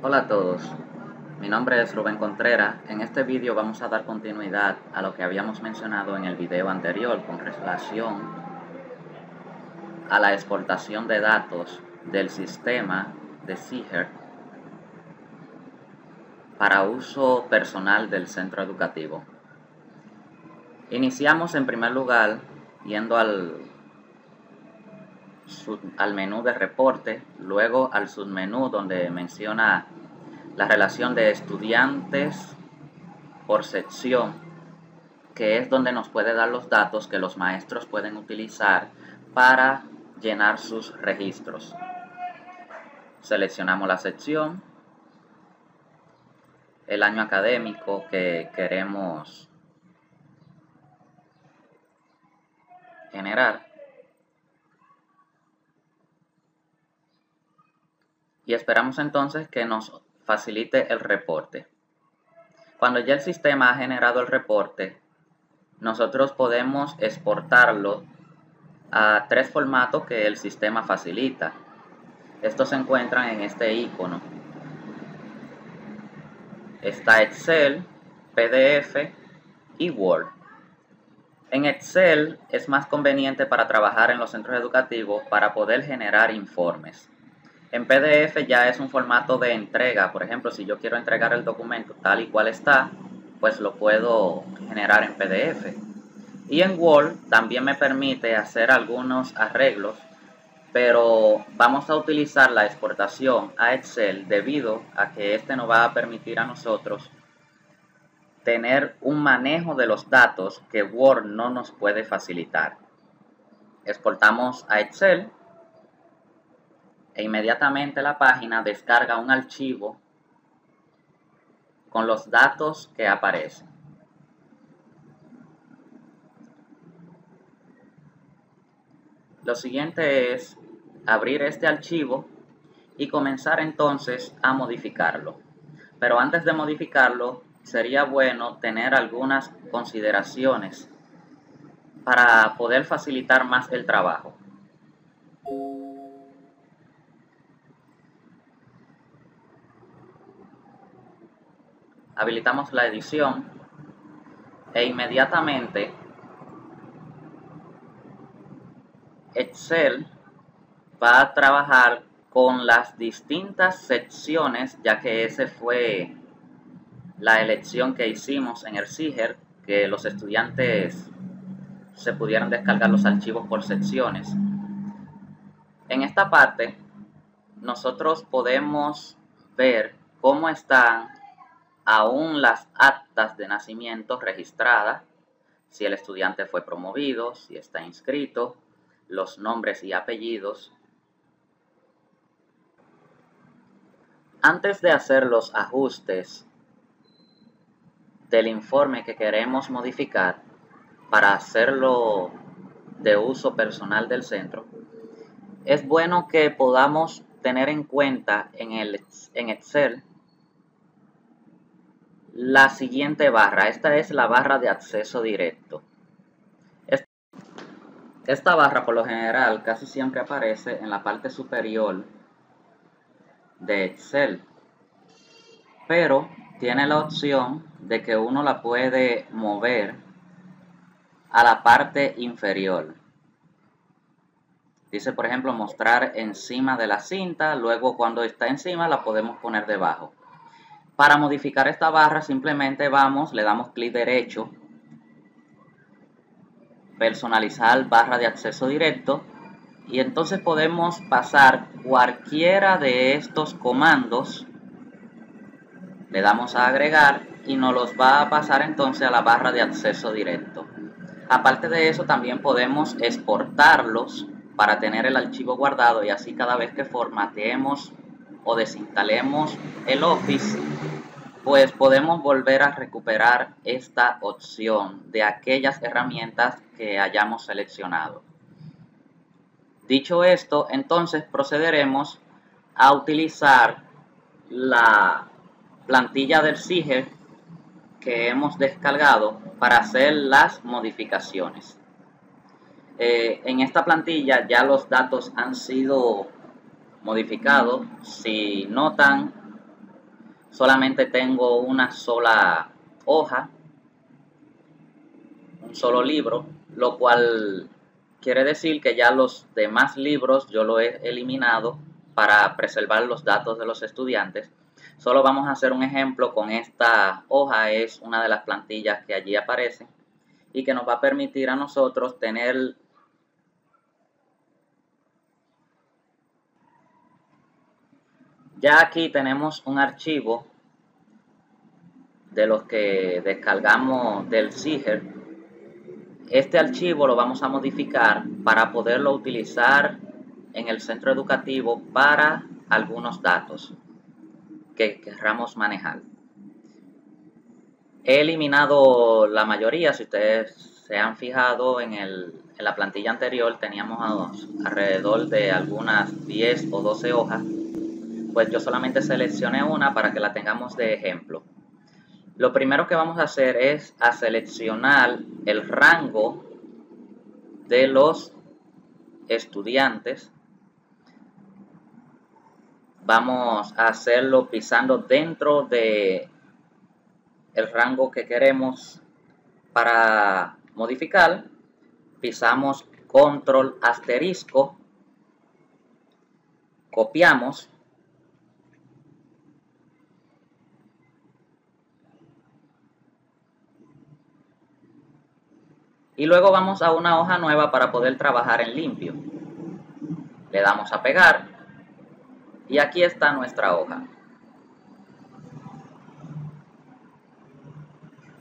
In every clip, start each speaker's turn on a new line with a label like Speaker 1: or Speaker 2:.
Speaker 1: Hola a todos, mi nombre es Rubén Contreras. En este vídeo vamos a dar continuidad a lo que habíamos mencionado en el video anterior con relación a la exportación de datos del sistema de Ziegler para uso personal del centro educativo. Iniciamos en primer lugar yendo al menú de reporte, luego al submenú donde menciona la relación de estudiantes por sección, que es donde nos puede dar los datos que los maestros pueden utilizar para llenar sus registros. Seleccionamos la sección, el año académico que queremos generar y esperamos entonces que nos facilite el reporte. Cuando ya el sistema ha generado el reporte, nosotros podemos exportarlo a tres formatos que el sistema facilita. Estos se encuentran en este icono. Está Excel, PDF y Word. En Excel es más conveniente para trabajar en los centros educativos para poder generar informes. En PDF ya es un formato de entrega. Por ejemplo, si yo quiero entregar el documento tal y cual está, pues lo puedo generar en PDF. Y en Word también me permite hacer algunos arreglos, pero vamos a utilizar la exportación a Excel debido a que este nos va a permitir a nosotros tener un manejo de los datos que Word no nos puede facilitar. Exportamos a Excel e inmediatamente la página descarga un archivo con los datos que aparecen. Lo siguiente es abrir este archivo y comenzar entonces a modificarlo. Pero antes de modificarlo, sería bueno tener algunas consideraciones para poder facilitar más el trabajo. Habilitamos la edición e inmediatamente Excel va a trabajar con las distintas secciones, ya que esa fue la elección que hicimos en el Ziegler, que los estudiantes se pudieran descargar los archivos por secciones. En esta parte nosotros podemos ver cómo están aún las actas de nacimiento registradas, si el estudiante fue promovido, si está inscrito, los nombres y apellidos. Antes de hacer los ajustes del informe que queremos modificar para hacerlo de uso personal del centro, es bueno que podamos tener en cuenta en Excel la siguiente barra. Esta es la barra de acceso directo. Esta barra por lo general casi siempre aparece en la parte superior de Excel, pero tiene la opción de que uno la puede mover a la parte inferior. Dice, por ejemplo, mostrar encima de la cinta, luego cuando está encima la podemos poner debajo. Para modificar esta barra simplemente le damos clic derecho, personalizar barra de acceso directo, y entonces podemos pasar cualquiera de estos comandos. Le damos a agregar y nos los va a pasar entonces a la barra de acceso directo. Aparte de eso, también podemos exportarlos para tener el archivo guardado y así cada vez que formateemos o desinstalemos el Office, pues podemos volver a recuperar esta opción de aquellas herramientas que hayamos seleccionado. Dicho esto, entonces procederemos a utilizar la plantilla del Ziegler que hemos descargado para hacer las modificaciones. En esta plantilla ya los datos han sido modificados. Si notan, solamente tengo una sola hoja, un solo libro, lo cual quiere decir que ya los demás libros yo los he eliminado para preservar los datos de los estudiantes. Solo vamos a hacer un ejemplo con esta hoja, es una de las plantillas que allí aparecen y que nos va a permitir a nosotros tener ya aquí tenemos un archivo de los que descargamos del Siger. Este archivo lo vamos a modificar para poderlo utilizar en el centro educativo para algunos datos que querramos manejar. He eliminado la mayoría, si ustedes se han fijado en la plantilla anterior teníamos alrededor de algunas 10 o 12 hojas, pues yo solamente seleccioné una para que la tengamos de ejemplo. Lo primero que vamos a hacer es a seleccionar el rango de los estudiantes. Vamos a hacerlo pisando dentro de el rango que queremos para modificar. Pisamos control asterisco, copiamos y luego vamos a una hoja nueva para poder trabajar en limpio. Le damos a pegar y aquí está nuestra hoja.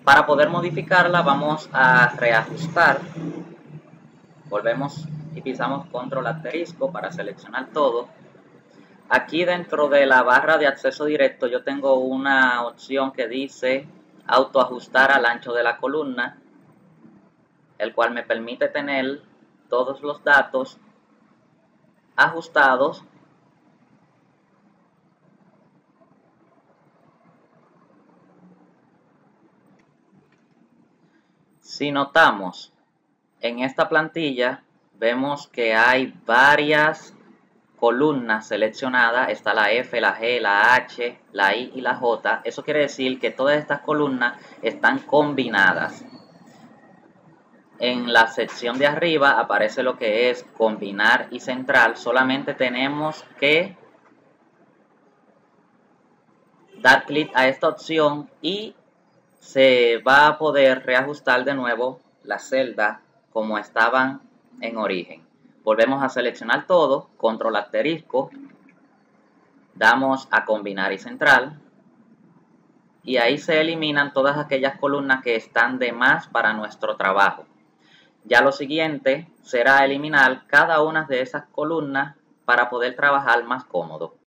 Speaker 1: Para poder modificarla vamos a reajustar. Volvemos y pisamos control asterisco para seleccionar todo. Aquí dentro de la barra de acceso directo yo tengo una opción que dice autoajustar al ancho de la columna, el cual me permite tener todos los datos ajustados Si notamos en esta plantilla, vemos que hay varias columnas seleccionadas. Está la F, la G, la H, la I y la J. Eso quiere decir que todas estas columnas están combinadas. En la sección de arriba aparece lo que es combinar y central. Solamente tenemos que dar clic a esta opción y se va a poder reajustar de nuevo las celdas como estaban en origen. Volvemos a seleccionar todo, control asterisco, damos a combinar y central y ahí se eliminan todas aquellas columnas que están de más para nuestro trabajo. Ya lo siguiente será eliminar cada una de esas columnas para poder trabajar más cómodo.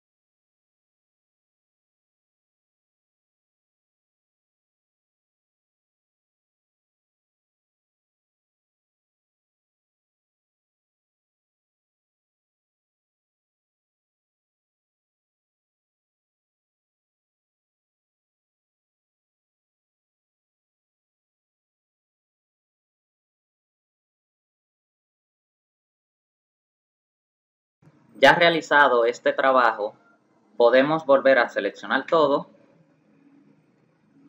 Speaker 1: Ya realizado este trabajo, podemos volver a seleccionar todo,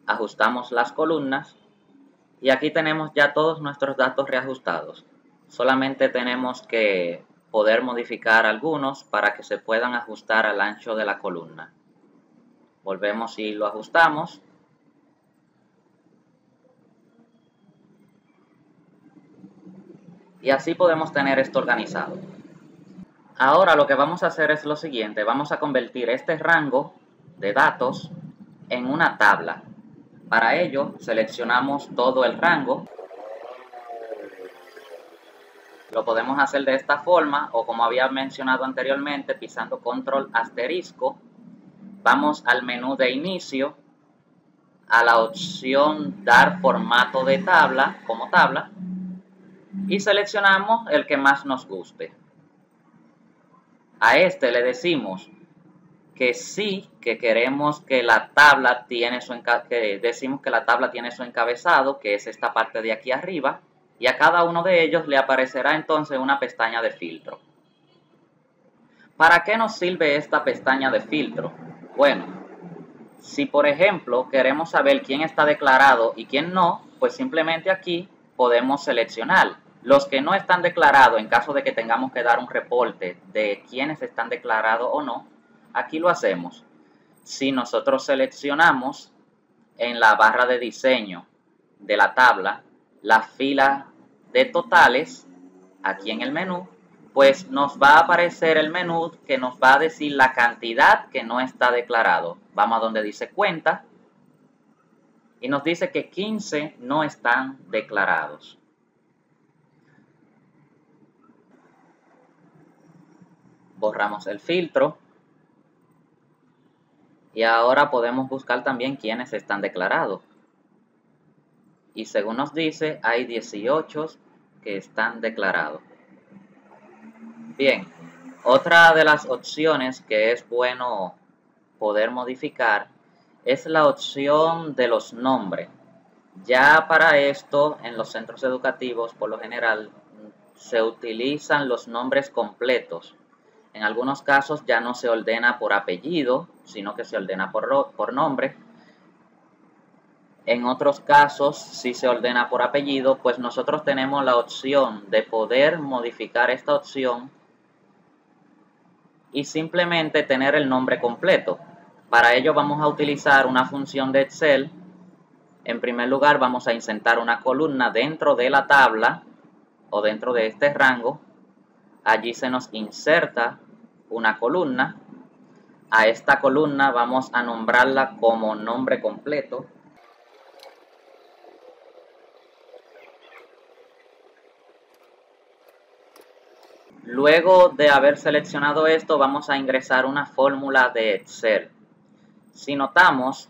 Speaker 1: ajustamos las columnas y aquí tenemos ya todos nuestros datos reajustados. Solamente tenemos que poder modificar algunos para que se puedan ajustar al ancho de la columna. Volvemos y lo ajustamos. Y así podemos tener esto organizado. Ahora lo que vamos a hacer es lo siguiente. Vamos a convertir este rango de datos en una tabla. Para ello seleccionamos todo el rango. Lo podemos hacer de esta forma o como había mencionado anteriormente pisando control asterisco. Vamos al menú de inicio, a la opción dar formato de tabla como tabla y seleccionamos el que más nos guste. A este le decimos que sí, que queremos que la tabla tiene su encabezado, que es esta parte de aquí arriba, y a cada uno de ellos le aparecerá entonces una pestaña de filtro. ¿Para qué nos sirve esta pestaña de filtro? Bueno, Si por ejemplo queremos saber quién está declarado y quién no, pues simplemente aquí podemos seleccionar. Los que no están declarados, en caso de que tengamos que dar un reporte de quiénes están declarados o no, aquí lo hacemos. Si nosotros seleccionamos en la barra de diseño de la tabla la fila de totales, aquí en el menú, pues nos va a aparecer el menú que nos va a decir la cantidad que no está declarado. Vamos a donde dice cuenta y nos dice que 15 no están declarados. Borramos el filtro y ahora podemos buscar también quiénes están declarados. Y según nos dice, hay 18 que están declarados. Bien, otra de las opciones que es bueno poder modificar es la opción de los nombres. Ya para esto, en los centros educativos, por lo general, se utilizan los nombres completos. En algunos casos ya no se ordena por apellido, sino que se ordena por nombre. En otros casos, si se ordena por apellido, pues nosotros tenemos la opción de poder modificar esta opción y simplemente tener el nombre completo. Para ello vamos a utilizar una función de Excel. En primer lugar vamos a insertar una columna dentro de la tabla o dentro de este rango. Allí se nos inserta una columna. A esta columna vamos a nombrarla como nombre completo. Luego de haber seleccionado esto, vamos a ingresar una fórmula de Excel. Si notamos,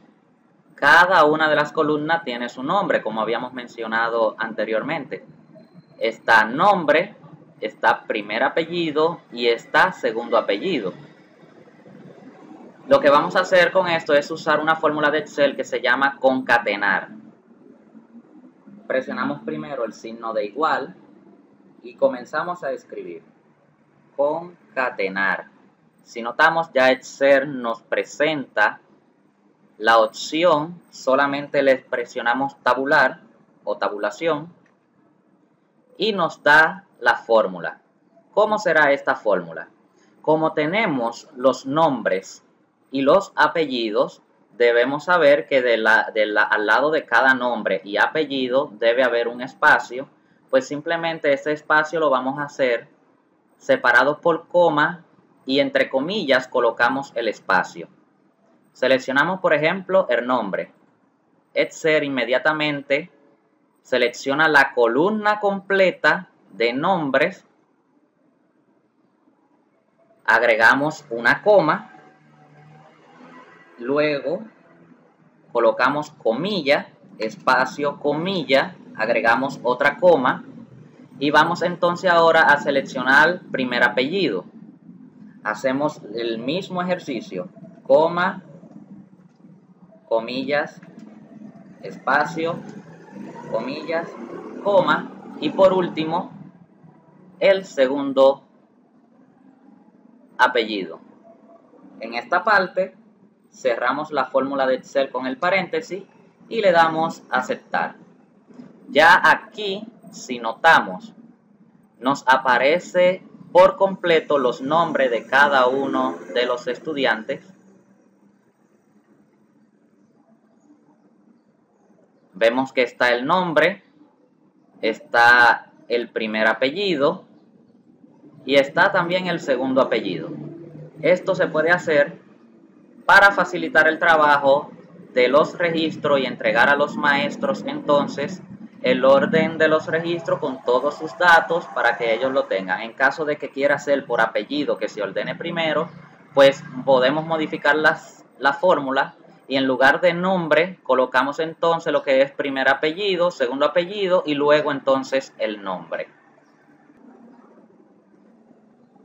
Speaker 1: cada una de las columnas tiene su nombre, como habíamos mencionado anteriormente. Está nombre, está primer apellido y está segundo apellido. Lo que vamos a hacer con esto es usar una fórmula de Excel que se llama concatenar. Presionamos primero el signo de igual y comenzamos a escribir. Concatenar. Si notamos, ya Excel nos presenta la opción, solamente le presionamos tabular o tabulación y nos da la fórmula. ¿Cómo será esta fórmula? Como tenemos los nombres y los apellidos, debemos saber que al lado de cada nombre y apellido debe haber un espacio, pues simplemente ese espacio lo vamos a hacer separados por coma y entre comillas colocamos el espacio. Seleccionamos por ejemplo el nombre. Excel inmediatamente selecciona la columna completa de nombres, agregamos una coma, luego colocamos comilla, espacio, comilla, agregamos otra coma y vamos entonces ahora a seleccionar primer apellido. Hacemos el mismo ejercicio, coma, comillas, espacio, comillas, coma y por último el segundo apellido. En esta parte cerramos la fórmula de Excel con el paréntesis y le damos a aceptar. Ya aquí, si notamos, nos aparece por completo los nombres de cada uno de los estudiantes. Vemos que está el nombre, está el primer apellido y está también el segundo apellido. Esto se puede hacer para facilitar el trabajo de los registros y entregar a los maestros entonces el orden de los registros con todos sus datos para que ellos lo tengan. En caso de que quiera hacer por apellido que se ordene primero, pues podemos modificar la fórmula y en lugar de nombre colocamos entonces lo que es primer apellido, segundo apellido y luego entonces el nombre.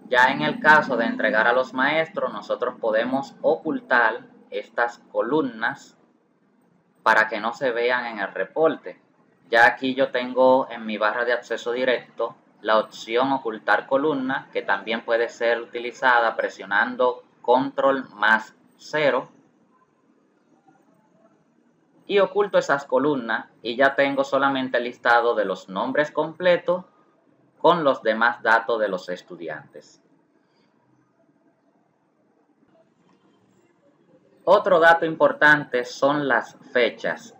Speaker 1: Ya en el caso de entregar a los maestros, nosotros podemos ocultar estas columnas para que no se vean en el reporte. Ya aquí yo tengo en mi barra de acceso directo la opción ocultar columna, que también puede ser utilizada presionando control más 0. y oculto esas columnas y ya tengo solamente el listado de los nombres completos con los demás datos de los estudiantes. Otro dato importante son las fechas.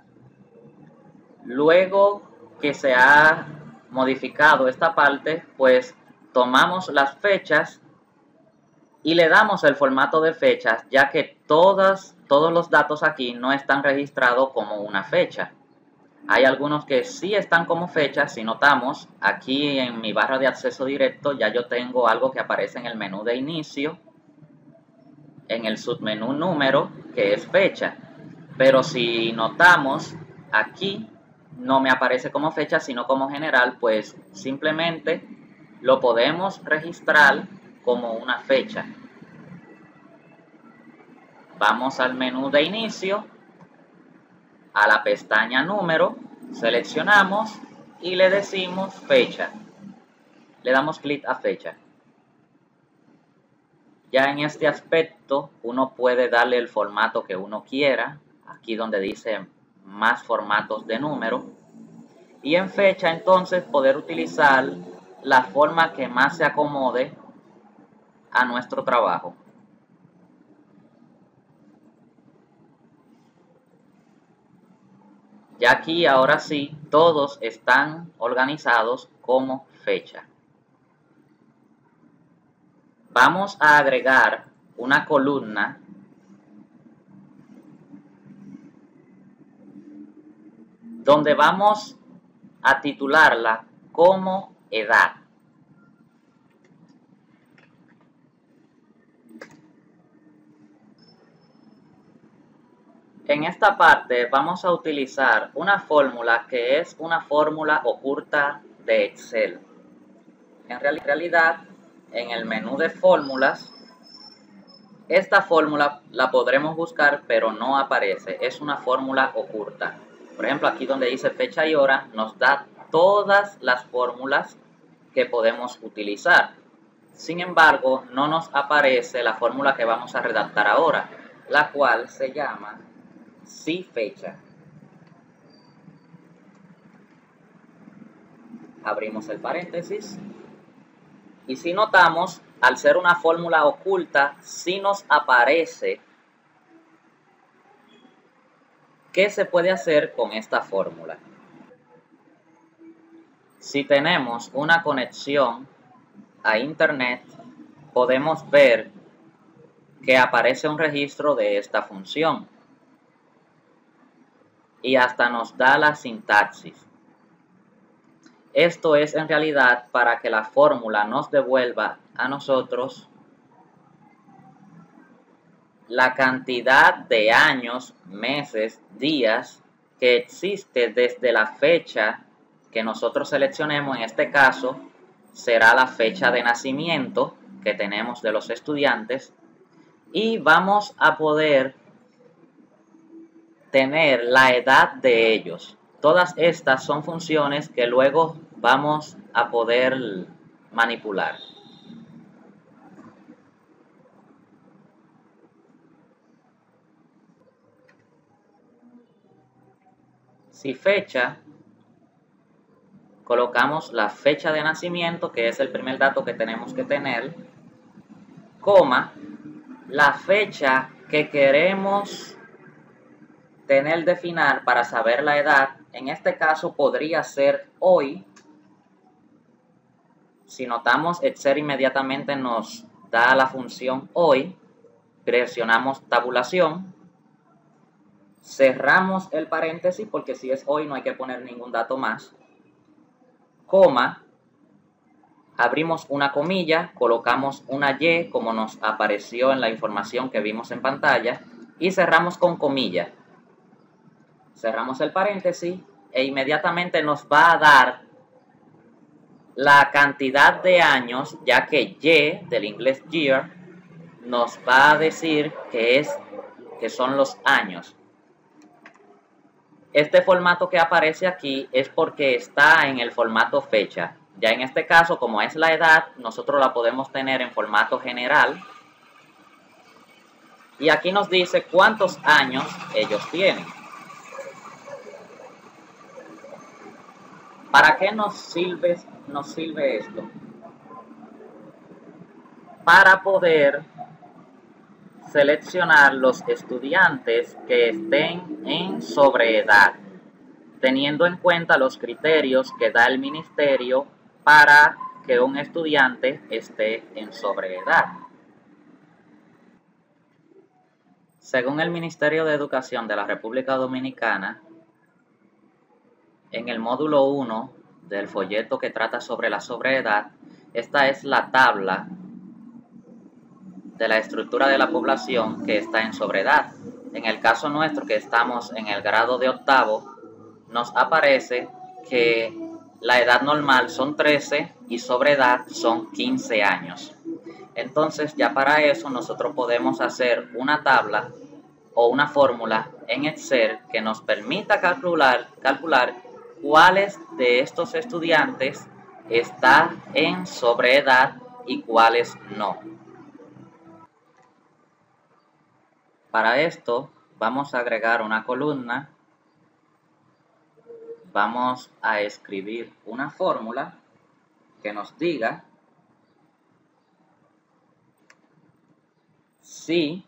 Speaker 1: Luego que se ha modificado esta parte, pues tomamos las fechas y le damos el formato de fechas, ya que todos los datos aquí no están registrados como una fecha. Hay algunos que sí están como fechas. Si notamos, aquí en mi barra de acceso directo ya yo tengo algo que aparece en el menú de inicio, en el submenú número, que es fecha. Pero si notamos, aquí no me aparece como fecha, sino como general, pues simplemente lo podemos registrar como una fecha. Vamos al menú de inicio, a la pestaña número, seleccionamos y le decimos fecha. Le damos clic a fecha. Ya en este aspecto uno puede darle el formato que uno quiera, aquí donde dice más formatos de número, y en fecha entonces poder utilizar la forma que más se acomode a nuestro trabajo. Ya aquí ahora sí todos están organizados como fecha. Vamos a agregar una columna donde vamos a titularla como edad. En esta parte vamos a utilizar una fórmula que es una fórmula oculta de Excel. En realidad, en el menú de fórmulas, esta fórmula la podremos buscar, pero no aparece. Es una fórmula oculta. Por ejemplo, aquí donde dice fecha y hora, nos da todas las fórmulas que podemos utilizar. Sin embargo, no nos aparece la fórmula que vamos a redactar ahora, la cual se llama si fecha. Abrimos el paréntesis. Y si notamos, al ser una fórmula oculta, sí nos aparece qué se puede hacer con esta fórmula. Si tenemos una conexión a internet, podemos ver que aparece un registro de esta función y hasta nos da la sintaxis. Esto es en realidad para que la fórmula nos devuelva a nosotros la cantidad de años, meses, días que existe desde la fecha que nosotros seleccionemos. En este caso será la fecha de nacimiento que tenemos de los estudiantes, y vamos a poder tener la edad de ellos. Todas estas son funciones que luego vamos a poder manipular. Si fecha, colocamos la fecha de nacimiento, que es el primer dato que tenemos que tener, coma, la fecha que queremos tener definir para saber la edad. En este caso podría ser hoy. Si notamos, Excel inmediatamente nos da la función hoy. Presionamos tabulación. Cerramos el paréntesis porque si es hoy no hay que poner ningún dato más. Coma. Abrimos una comilla, colocamos una Y como nos apareció en la información que vimos en pantalla y cerramos con comilla. Cerramos el paréntesis e inmediatamente nos va a dar la cantidad de años, ya que Y del inglés year nos va a decir que son los años. Este formato que aparece aquí es porque está en el formato fecha. Ya en este caso, como es la edad, nosotros la podemos tener en formato general. Y aquí nos dice cuántos años ellos tienen. ¿Para qué nos sirve esto? Para poder seleccionar los estudiantes que estén en sobreedad, teniendo en cuenta los criterios que da el ministerio para que un estudiante esté en sobreedad. Según el Ministerio de Educación de la República Dominicana, en el módulo 1 del folleto que trata sobre la sobreedad, esta es la tabla de la estructura de la población que está en sobreedad. En el caso nuestro, que estamos en el grado de octavo, nos aparece que la edad normal son 13 y sobreedad son 15 años. Entonces, ya para eso nosotros podemos hacer una tabla o una fórmula en Excel que nos permita calcular cuáles de estos estudiantes están en sobreedad y cuáles no. Para esto vamos a agregar una columna, vamos a escribir una fórmula que nos diga si,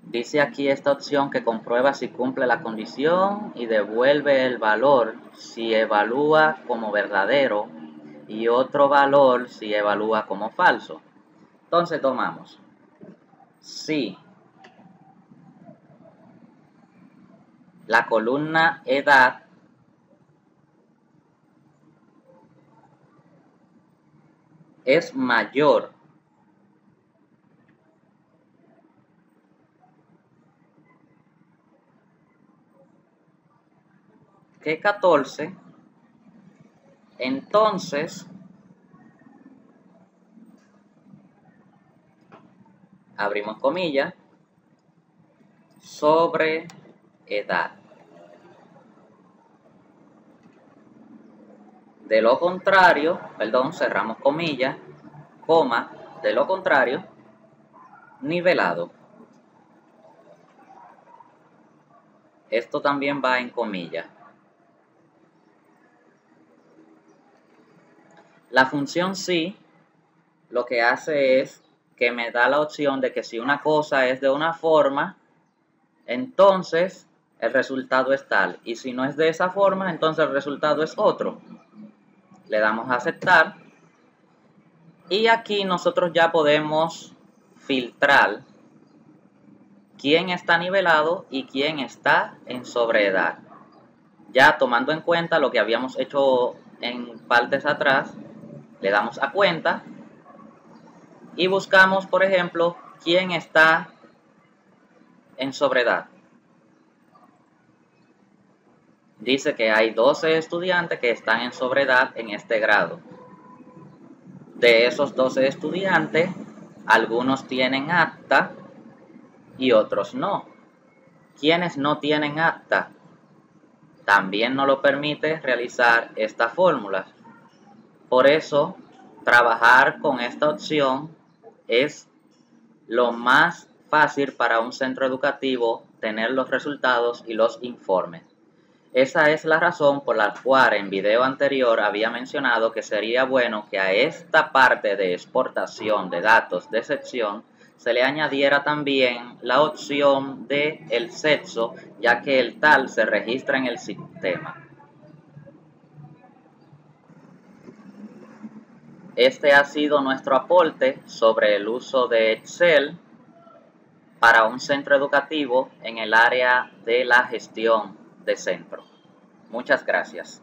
Speaker 1: dice aquí esta opción que comprueba si cumple la condición y devuelve el valor si evalúa como verdadero y otro valor si evalúa como falso. Entonces tomamos si la columna edad es mayor que 14, entonces abrimos comillas, sobre edad. De lo contrario, cerramos comillas, coma, de lo contrario, nivelado. Esto también va en comillas. La función si lo que hace es que me da la opción de que si una cosa es de una forma, entonces el resultado es tal. Y si no es de esa forma, entonces el resultado es otro. Le damos a aceptar. Y aquí nosotros ya podemos filtrar quién está nivelado y quién está en sobreedad. Ya tomando en cuenta lo que habíamos hecho en partes atrás, le damos a cuenta y buscamos, por ejemplo, quién está en sobreedad. Dice que hay 12 estudiantes que están en sobreedad en este grado. De esos 12 estudiantes, algunos tienen acta y otros no. Quienes no tienen acta, también no lo permite realizar esta fórmula. Por eso, trabajar con esta opción es lo más fácil para un centro educativo tener los resultados y los informes. Esa es la razón por la cual en video anterior había mencionado que sería bueno que a esta parte de exportación de datos de sección se le añadiera también la opción de el sexo, ya que el tal se registra en el sistema. Este ha sido nuestro aporte sobre el uso de Excel para un centro educativo en el área de la gestión de centro. Muchas gracias.